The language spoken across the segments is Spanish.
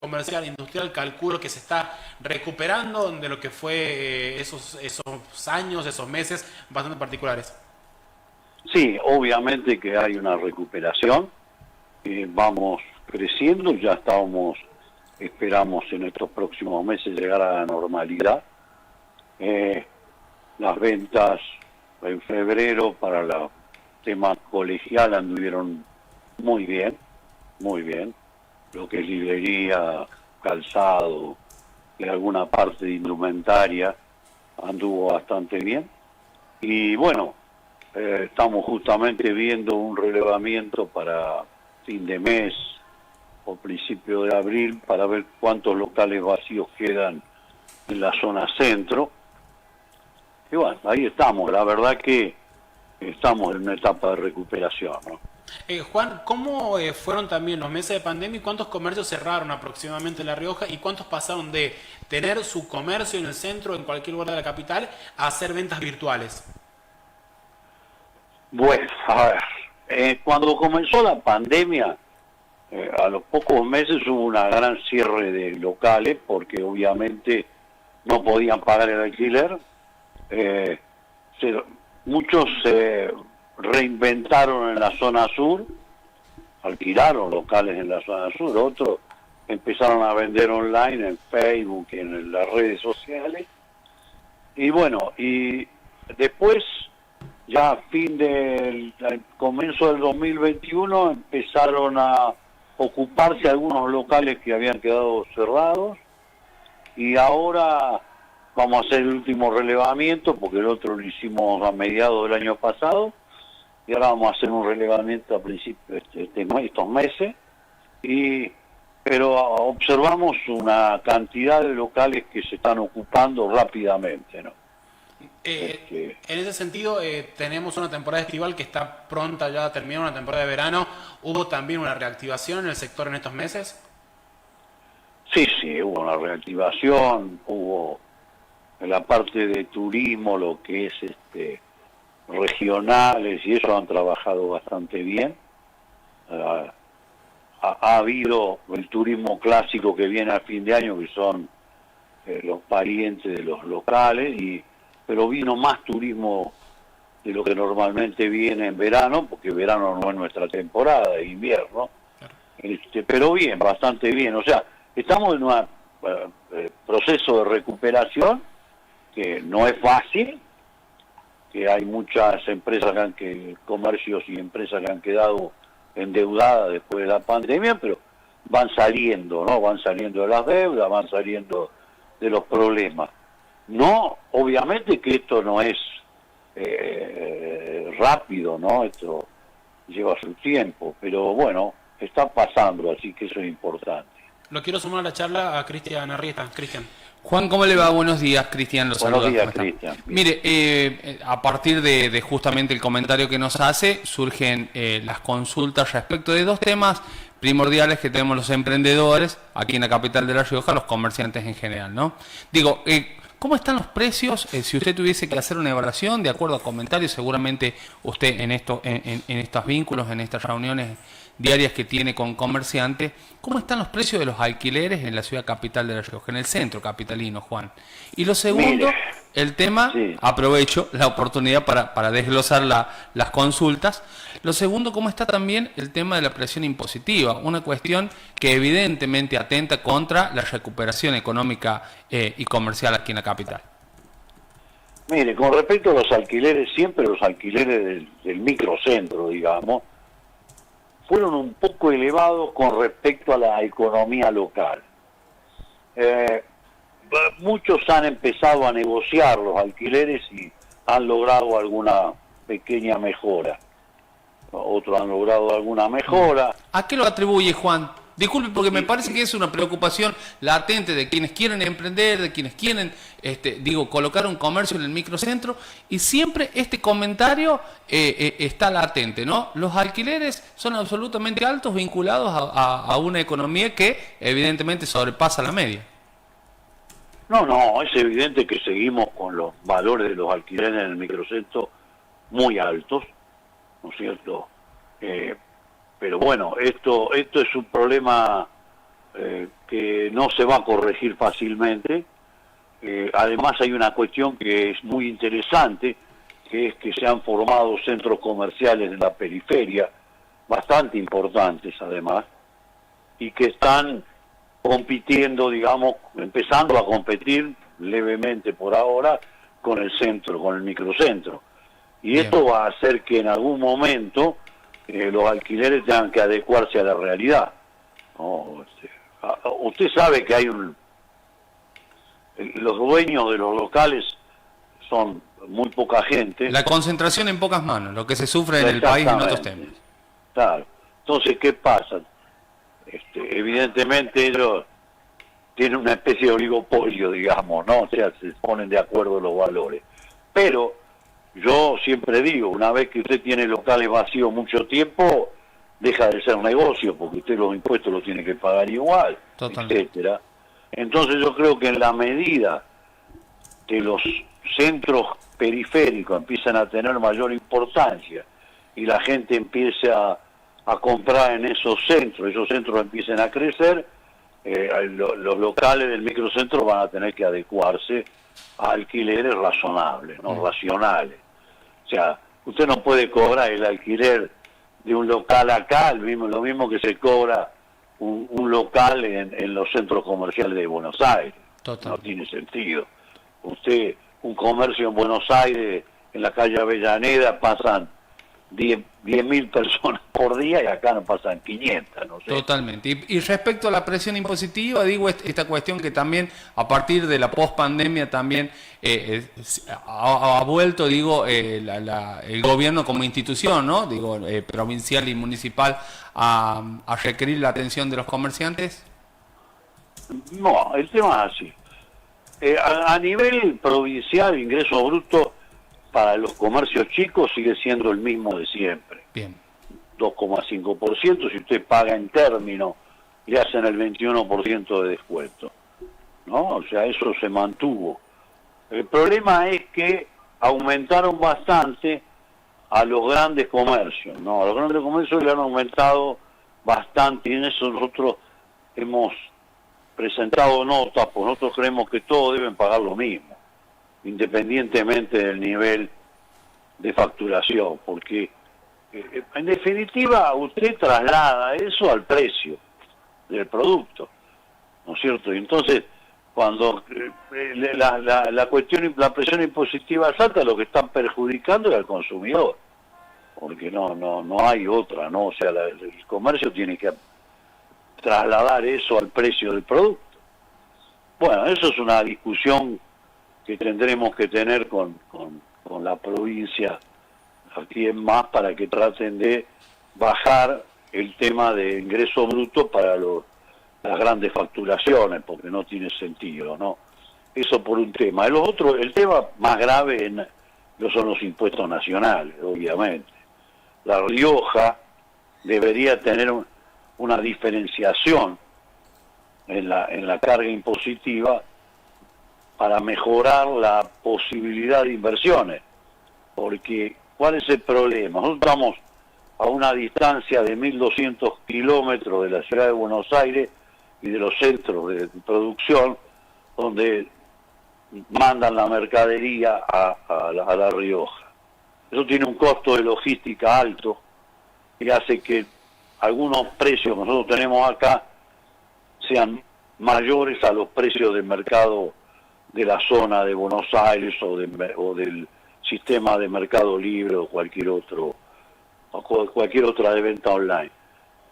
comercial, industrial, calculo que se está recuperando de lo que fue esos años, esos meses bastante particulares. Sí, obviamente que hay una recuperación, vamos creciendo, ya esperamos en estos próximos meses llegar a la normalidad. Las ventas en febrero para el tema colegial anduvieron muy bien, muy bien. Lo que es librería, calzado y alguna parte de indumentaria anduvo bastante bien. Y bueno, estamos justamente viendo un relevamiento para fin de mes o principio de abril para ver cuántos locales vacíos quedan en la zona centro. Y bueno, ahí estamos. La verdad que estamos en una etapa de recuperación, ¿no? Juan, ¿cómo fueron también los meses de pandemia y cuántos comercios cerraron aproximadamente en La Rioja y cuántos pasaron de tener su comercio en el centro, en cualquier lugar de la capital, a hacer ventas virtuales? Bueno, a ver, cuando comenzó la pandemia, a los pocos meses hubo una gran cierre de locales porque obviamente no podían pagar el alquiler. Eh, Muchos se reinventaron en la zona sur, alquilaron locales en la zona sur, otros empezaron a vender online en Facebook y en las redes sociales. Y bueno, y después, ya al comienzo del 2021, empezaron a ocuparse algunos locales que habían quedado cerrados y ahora vamos a hacer el último relevamiento porque el otro lo hicimos a mediados del año pasado y ahora vamos a hacer un relevamiento a principios de estos meses, pero observamos una cantidad de locales que se están ocupando rápidamente, ¿no? En ese sentido, tenemos una temporada estival que está pronta ya a terminar, una temporada de verano. ¿Hubo también una reactivación en el sector en estos meses? Sí, hubo una reactivación, hubo en la parte de turismo, lo que es regionales, y eso han trabajado bastante bien. Ha habido el turismo clásico que viene a fin de año, que son los parientes de los locales, pero vino más turismo de lo que normalmente viene en verano, porque verano no es nuestra temporada, de invierno. Pero bien, bastante bien. O sea, estamos en un proceso de recuperación que no es fácil, que hay muchas empresas comercios y empresas que han quedado endeudadas después de la pandemia, pero van saliendo, ¿no? Van saliendo de las deudas, van saliendo de los problemas. No, obviamente que esto no es rápido, ¿no? Esto lleva su tiempo, pero bueno, está pasando, así que eso es importante. Lo quiero sumar a la charla a Cristian Arrieta. Cristian. Juan, ¿cómo le va? Buenos días, Cristian. Buenos días, Cristian. Mire, a partir de justamente el comentario que nos hace, surgen las consultas respecto de dos temas primordiales que tenemos los emprendedores aquí en la capital de La Rioja, los comerciantes en general, ¿no? Digo, ¿cómo están los precios? Si usted tuviese que hacer una evaluación, de acuerdo a comentarios, seguramente usted en estos vínculos, en estas reuniones diarias que tiene con comerciantes, ¿cómo están los precios de los alquileres en la ciudad capital de La Rioja, en el centro capitalino, Juan? Y lo segundo, mire, el tema, sí. Aprovecho la oportunidad para desglosar las consultas. Lo segundo, ¿cómo está también el tema de la presión impositiva? Una cuestión que evidentemente atenta contra la recuperación económica y comercial aquí en la capital. Mire, con respecto a los alquileres, siempre los alquileres del microcentro, digamos, fueron un poco elevados con respecto a la economía local. Muchos han empezado a negociar los alquileres y han logrado alguna pequeña mejora. Otros han logrado alguna mejora. ¿A qué lo atribuye, Juan? Disculpe, porque me parece que es una preocupación latente de quienes quieren emprender, de quienes quieren, colocar un comercio en el microcentro, y siempre este comentario está latente, ¿no? Los alquileres son absolutamente altos, vinculados a una economía que evidentemente sobrepasa la media. No, es evidente que seguimos con los valores de los alquileres en el microcentro muy altos, ¿no es cierto? Pero bueno, esto es un problema que no se va a corregir fácilmente. Además hay una cuestión que es muy interesante, que es que se han formado centros comerciales en la periferia, bastante importantes además, y que están compitiendo, digamos, empezando a competir levemente por ahora con el centro, con el microcentro. Y Bien. esto va a hacer que en algún momento los alquileres tengan que adecuarse a la realidad, ¿no? Usted sabe que hay los dueños de los locales son muy poca gente. La concentración en pocas manos, lo que se sufre en el país en otros temas. Claro. Entonces, ¿qué pasa? Evidentemente ellos tienen una especie de oligopolio, digamos, ¿no? O sea, se ponen de acuerdo los valores. Pero yo siempre digo, una vez que usted tiene locales vacíos mucho tiempo, deja de ser negocio, porque usted los impuestos los tiene que pagar igual, Totalmente. etcétera. Entonces yo creo que en la medida que los centros periféricos empiezan a tener mayor importancia y la gente empiece a comprar en esos centros empiecen a crecer, los locales del microcentro van a tener que adecuarse a alquileres razonables, no racionales. O sea, usted no puede cobrar el alquiler de un local acá, lo mismo que se cobra un local en los centros comerciales de Buenos Aires. Total. No tiene sentido. Usted, un comercio en Buenos Aires, en la calle Avellaneda, pasan 10.000 personas por día y acá no pasan 500, no sé. Totalmente. Y respecto a la presión impositiva, digo, esta cuestión que también a partir de la pospandemia también ha vuelto, digo, el gobierno como institución, ¿no? Digo, provincial y municipal a requerir la atención de los comerciantes. No, el tema es así. A nivel provincial, ingreso bruto para los comercios chicos sigue siendo el mismo de siempre. Bien. 2,5%, si usted paga en término, le hacen el 21% de descuento, ¿no? O sea, eso se mantuvo. El problema es que aumentaron bastante a los grandes comercios, ¿no? A los grandes comercios le han aumentado bastante y en eso nosotros hemos presentado notas, pues nosotros creemos que todos deben pagar lo mismo, independientemente del nivel de facturación, porque en definitiva usted traslada eso al precio del producto, ¿no es cierto? Y entonces, cuando la presión impositiva es alta, lo que están perjudicando es al consumidor, porque no hay otra, ¿no? O sea, el comercio tiene que trasladar eso al precio del producto. Bueno, eso es una discusión que tendremos que tener con la provincia aquí en más para que traten de bajar el tema de ingreso bruto para las grandes facturaciones, porque no tiene sentido, ¿no? Eso por un tema. El tema más grave no son los impuestos nacionales, obviamente. La Rioja debería tener una diferenciación en la carga impositiva para mejorar la posibilidad de inversiones, porque ¿cuál es el problema? Nosotros estamos a una distancia de 1.200 kilómetros de la ciudad de Buenos Aires y de los centros de producción donde mandan la mercadería a la Rioja. Eso tiene un costo de logística alto y hace que algunos precios que nosotros tenemos acá sean mayores a los precios del mercado de la zona de Buenos Aires o del sistema de Mercado Libre o cualquier otra de venta online.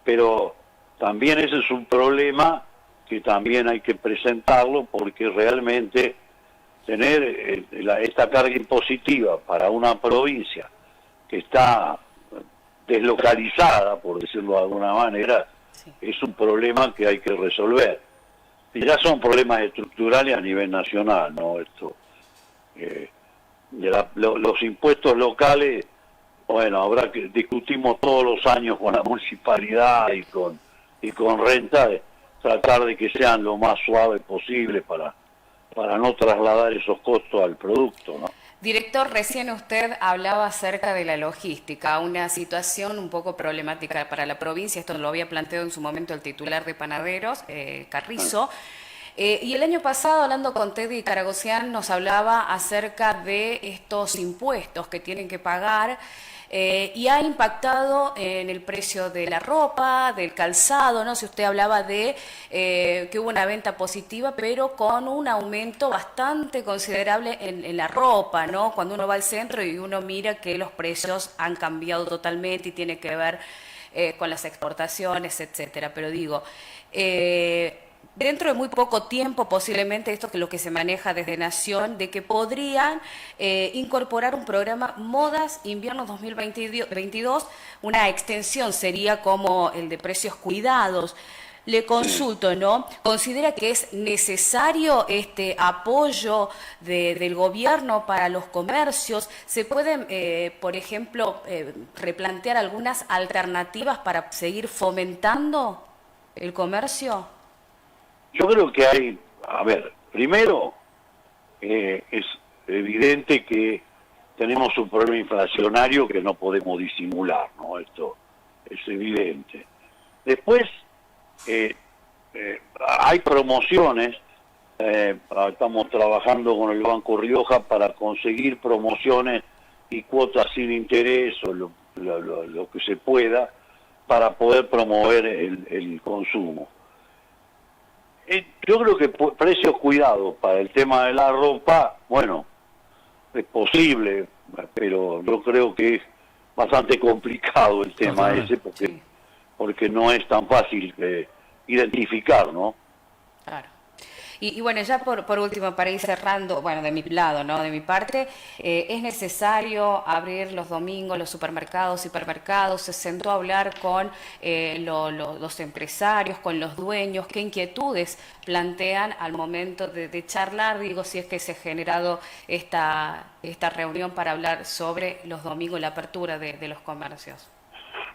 Pero también ese es un problema que también hay que presentarlo, porque realmente tener esta carga impositiva para una provincia que está deslocalizada, por decirlo de alguna manera, sí, es un problema que hay que resolver. Y ya son problemas estructurales a nivel nacional, ¿no? Los impuestos locales, bueno, habrá que discutimos todos los años con la municipalidad y con renta, tratar de que sean lo más suaves posible para no trasladar esos costos al producto, ¿no? Director, recién usted hablaba acerca de la logística, una situación un poco problemática para la provincia. Esto lo había planteado en su momento el titular de Panaderos, Carrizo. Y el año pasado, hablando con Teddy Caragosian, nos hablaba acerca de estos impuestos que tienen que pagar y ha impactado en el precio de la ropa, del calzado, ¿no? Si usted hablaba de que hubo una venta positiva, pero con un aumento bastante considerable en la ropa, ¿no? Cuando uno va al centro y uno mira que los precios han cambiado totalmente y tiene que ver con las exportaciones, etcétera. Pero digo, dentro de muy poco tiempo, posiblemente esto que es lo que se maneja desde Nación, de que podrían incorporar un programa Modas Invierno 2022, una extensión sería como el de precios cuidados. Le consulto, ¿no? ¿Considera que es necesario este apoyo del gobierno para los comercios? ¿Se pueden, por ejemplo, replantear algunas alternativas para seguir fomentando el comercio? Yo creo que hay, a ver, primero es evidente que tenemos un problema inflacionario que no podemos disimular, ¿no? Esto es evidente. Después, hay promociones, estamos trabajando con el Banco Rioja para conseguir promociones y cuotas sin interés o lo que se pueda para poder promover el consumo. Yo creo que precios cuidados para el tema de la ropa, bueno, es posible, pero yo creo que es bastante complicado el tema ese porque no es tan fácil identificar, ¿no? Claro. Y bueno, ya por último, para ir cerrando, bueno, de mi lado, ¿no? De mi parte, ¿es necesario abrir los domingos los supermercados, hipermercados? ¿Se sentó a hablar con los empresarios, con los dueños? ¿Qué inquietudes plantean al momento de charlar? Digo, si es que se ha generado esta reunión para hablar sobre los domingos, la apertura de los comercios.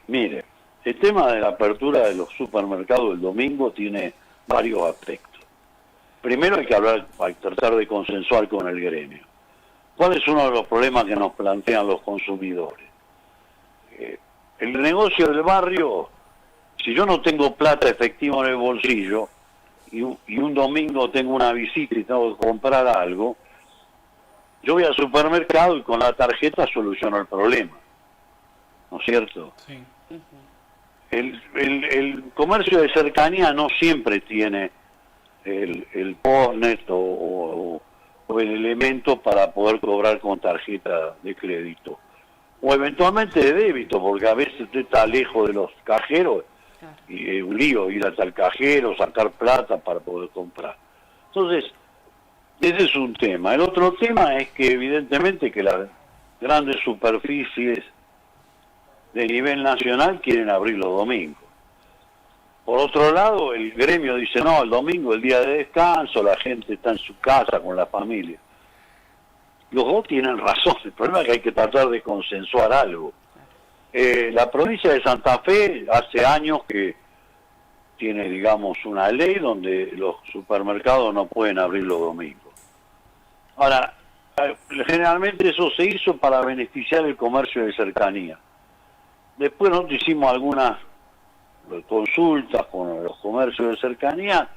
Mire, el tema de la apertura de los supermercados el domingo tiene varios aspectos. Primero hay que tratar de consensuar con el gremio. ¿Cuál es uno de los problemas que nos plantean los consumidores? El negocio del barrio, si yo no tengo plata efectiva en el bolsillo y un domingo tengo una visita y tengo que comprar algo, yo voy al supermercado y con la tarjeta soluciono el problema. ¿No es cierto? Sí. El comercio de cercanía no siempre tiene el postnet o el elemento para poder cobrar con tarjeta de crédito o eventualmente de débito, porque a veces usted está lejos de los cajeros y es un lío ir hasta el cajero, sacar plata para poder comprar. Entonces, ese es un tema. El otro tema es que evidentemente que las grandes superficies de nivel nacional quieren abrir los domingos. Por otro lado, el gremio dice, no, el domingo es el día de descanso, la gente está en su casa con la familia. Los dos tienen razón, el problema es que hay que tratar de consensuar algo. La provincia de Santa Fe hace años que tiene, digamos, una ley donde los supermercados no pueden abrir los domingos. Ahora, generalmente eso se hizo para beneficiar el comercio de cercanía. Después nosotros hicimos algunas consultas con los comercios de cercanía,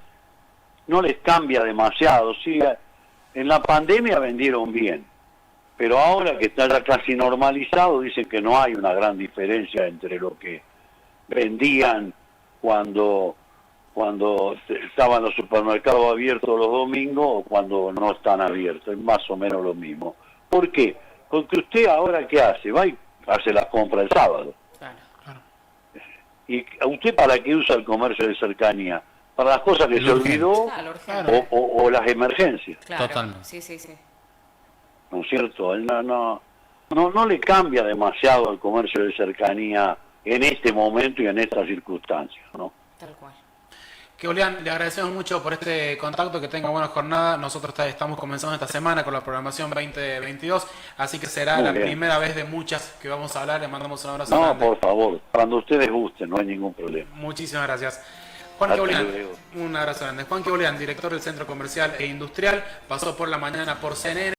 no les cambia demasiado. Sí, en la pandemia vendieron bien, pero ahora que está ya casi normalizado, dicen que no hay una gran diferencia entre lo que vendían cuando estaban los supermercados abiertos los domingos o cuando no están abiertos, es más o menos lo mismo. ¿Por qué? Porque usted ahora ¿qué hace? Va y hace las compras el sábado. ¿Y usted para qué usa el comercio de cercanía? Para las cosas que se olvidó o las emergencias. Claro. Totalmente. Sí. ¿No es cierto? No le cambia demasiado al comercio de cercanía en este momento y en estas circunstancias, ¿no? Tal cual. Que Julián, le agradecemos mucho por este contacto, que tenga buena jornada. Nosotros estamos comenzando esta semana con la programación 2022, así que será la primera vez de muchas que vamos a hablar. Le mandamos un abrazo grande. Por favor, cuando ustedes gusten, no hay ningún problema. Muchísimas gracias. Juan Queolian, un abrazo grande. Juan Queolian, director del Centro Comercial e Industrial, pasó por la mañana por CNN.